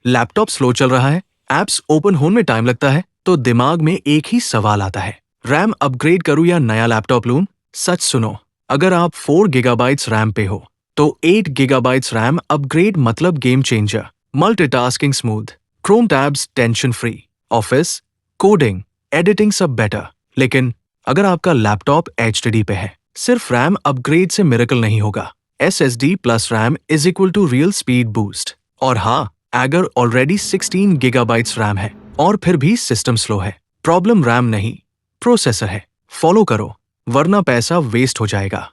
Laptop slow चल रहा है, एप्स ओपन होने में टाइम लगता है, तो दिमाग में एक ही सवाल आता है, रैम अपग्रेड करूं या नया लैपटॉप लूं? सच सुनो, अगर आप 4 गीगाबाइट्स रैम पे हो, तो 8 गीगाबाइट्स रैम अपग्रेड मतलब game changer. Multitasking smooth, Chrome tabs tension free, office, coding, editing सब बेटर। लेकिन अगर आपका लैपटॉप एचडीडी पे है, सिर्फ रैम अपग्रेड से मिरेकल नहीं होगा। SSD plus RAM is equal to real speed boost. और हाँ, अगर ऑलरेडी 16 गीगाबाइट्स रैम है और फिर भी सिस्टम स्लो है, प्रॉब्लम रैम नहीं, प्रोसेसर है। फॉलो करो, वरना पैसा वेस्ट हो जाएगा।